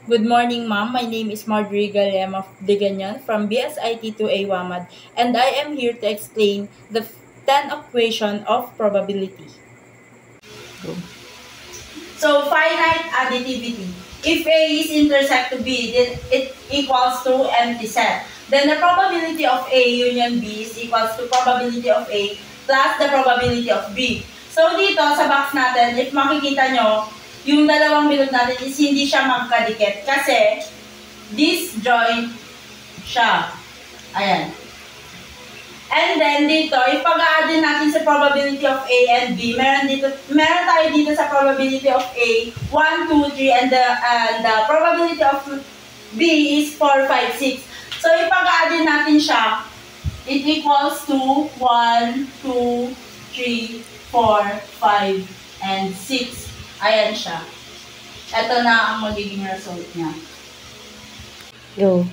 Good morning, ma'am. My name is Marjorie Galema Diganyan from BSIT to A WAMAD, and I am here to explain the 10 equation of probability. So, finite additivity. If A is intersect to B, then it equals to empty set. Then the probability of A union B is equals to probability of A plus the probability of B. So, dito sa box natin, if makikita nyo, yung dalawang bilog natin is hindi siya magkadikit kasi disjoint siya. Ayan. And then dito, ipag-add din natin sa probability of A and B. Meron tayo dito sa probability of A 1, 2, 3 and the probability of B is 4, 5, 6. So ipag-add din natin siya. It equals to 1, 2, 3, 4, 5 and 6. Ayan siya. Ito na ang magiging result niya. Go.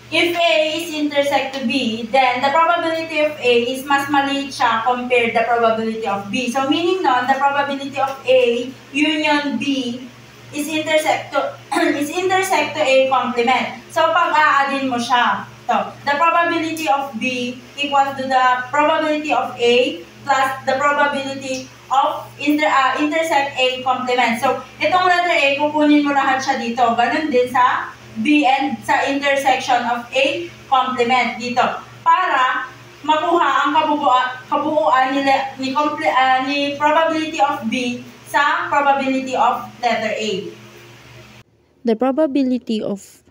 If A is intersect to B, then the probability of A is mas maliit siya compared the probability of B. So meaning nun, the probability of A union B is intersect to A complement. So pag-aadin mo siya, the probability of B equals to the probability of A plus the probability of intersect A complement. So itong letter A, kukunin mo lahat siya dito. Ganun din sa B and sa intersection of A complement dito para makuha ang kabuuan ni probability of B sa probability of letter A. The probability of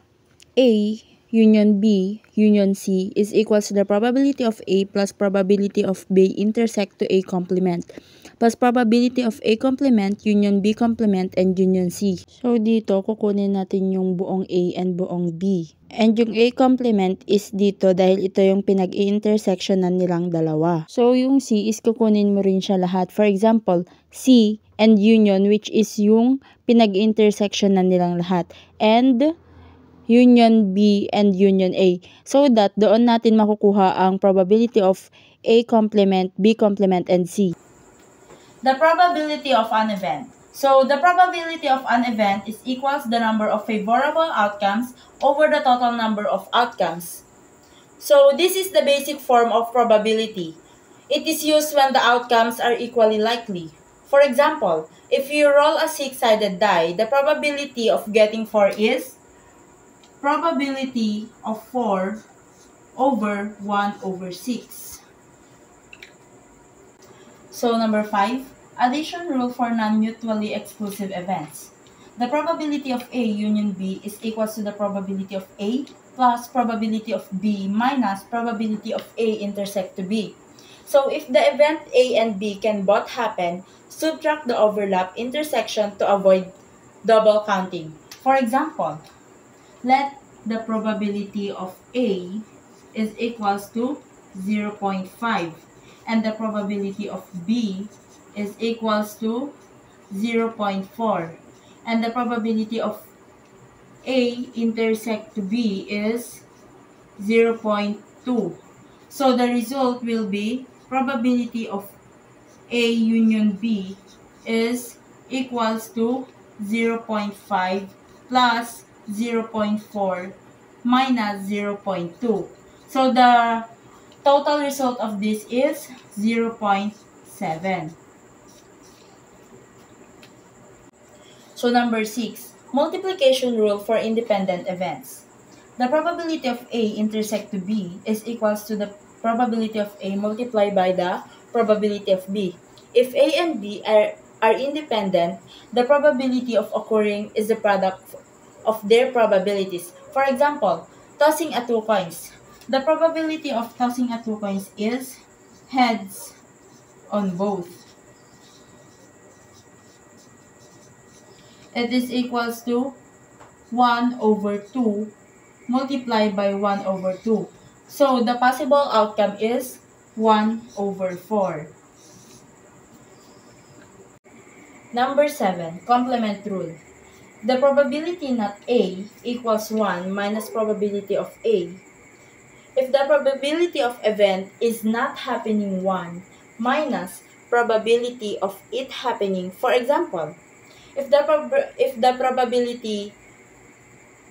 A union B union C is equals to the probability of A plus probability of B intersect to A complement plus probability of A complement union B complement and union C. So dito kukunin natin yung buong A and buong B. And yung A complement is dito dahil ito yung pinag-i-intersectionan nilang dalawa. So yung C is kukunin mo rin siya lahat. For example, C and union which is yung pinag-i-intersectionan nilang lahat. And union B and union A. So that doon natin makukuha ang probability of A complement, B complement, and C. The probability of an event. So the probability of an event is equals the number of favorable outcomes over the total number of outcomes. So this is the basic form of probability. It is used when the outcomes are equally likely. For example, if you roll a 6-sided die, the probability of getting 4 is probability of 4 over 1 over 6. So number 5, addition rule for non-mutually exclusive events. The probability of A union B is equals to the probability of A plus probability of B minus probability of A intersect to B. So if the event A and B can both happen, subtract the overlap intersection to avoid double counting. For example, let the probability of A is equals to 0.5 and the probability of B is equals to 0.4 and the probability of A intersect to B is 0.2. So the result will be probability of A union B is equals to 0.5 plus 0.4 minus 0.2. So the total result of this is 0.7. So number 6, multiplication rule for independent events. The probability of A intersect to B is equals to the probability of A multiplied by the probability of B. If A and B are independent, the probability of occurring is the product of their probabilities. For example, tossing a 2 coins. The probability of tossing a 2 coins is heads on both. It is equals to 1 over 2 multiplied by 1 over 2. So the possible outcome is 1 over 4. Number 7, complement rule. The probability not A equals 1 minus probability of A. If the probability of event is not happening 1 minus probability of it happening, for example, if the probability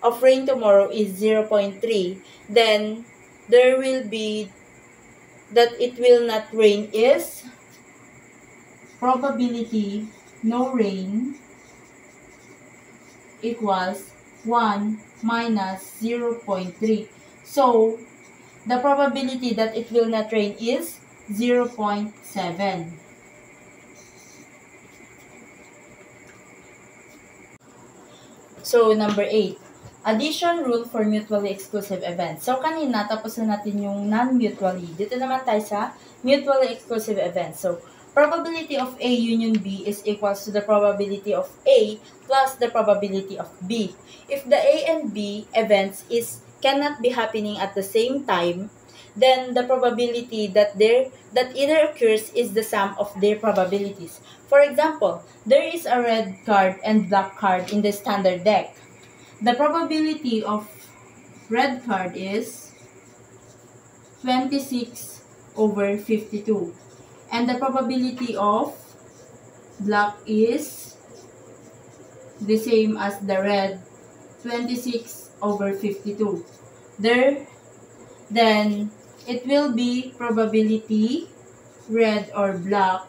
of rain tomorrow is 0.3, then there will be that it will not rain is probability no rain equals 1 minus 0.3. So, the probability that it will not rain is 0.7. So, number 8. Addition rule for mutually exclusive events. So, kanina, tapos na natin yung non-mutually. Dito naman tayo sa mutually exclusive events. So, probability of A union B is equals to the probability of A plus the probability of B. If the A and B events cannot be happening at the same time, then the probability that either occurs is the sum of their probabilities. For example, there is a red card and black card in the standard deck. The probability of red card is 26 over 52. And the probability of black is the same as the red, 26 over 52. Then it will be probability red or black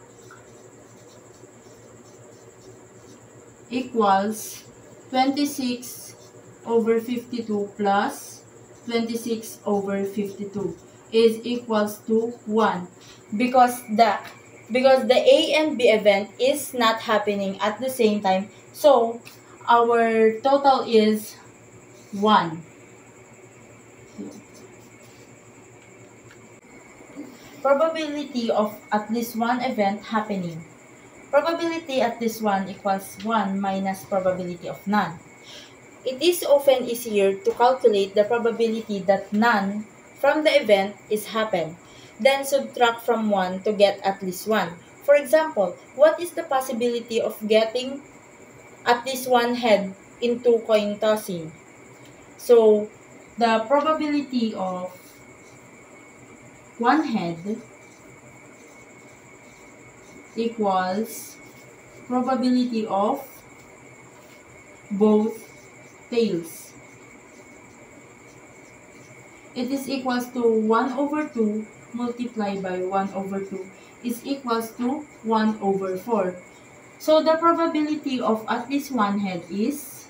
equals 26 over 52 plus 26 over 52 is equals to 1 because the A and B event is not happening at the same time, so our total is 1. Probability of at least one event happening. Probability at least one equals 1 minus probability of none. It is often easier to calculate the probability that none from the event is happened, then subtract from 1 to get at least 1. For example, what is the possibility of getting at least one head in 2 coin tossing? So, the probability of one head equals probability of both tails. It is equals to 1 over 2 multiplied by 1 over 2 is equals to 1 over 4. So the probability of at least one head is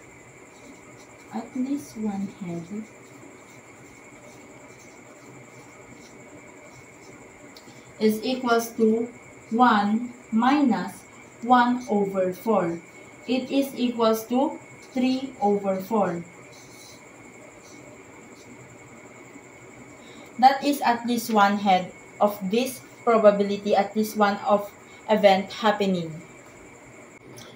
equals to 1 minus 1 over 4. It is equals to 3 over 4. That is at least one head of this probability, at least one of event happening.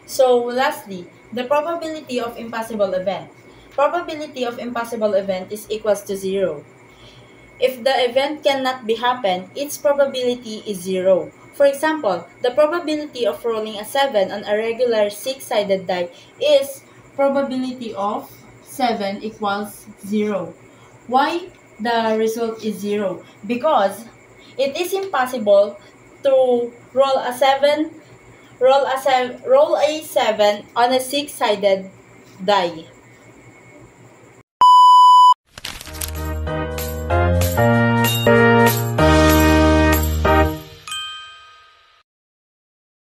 So lastly, the probability of impossible event. Probability of impossible event is equals to 0. If the event cannot be happen, its probability is 0. For example, the probability of rolling a 7 on a regular 6-sided die is probability of 7 equals 0. Why the result is 0? Because it is impossible to roll a 7 on a 6-sided die.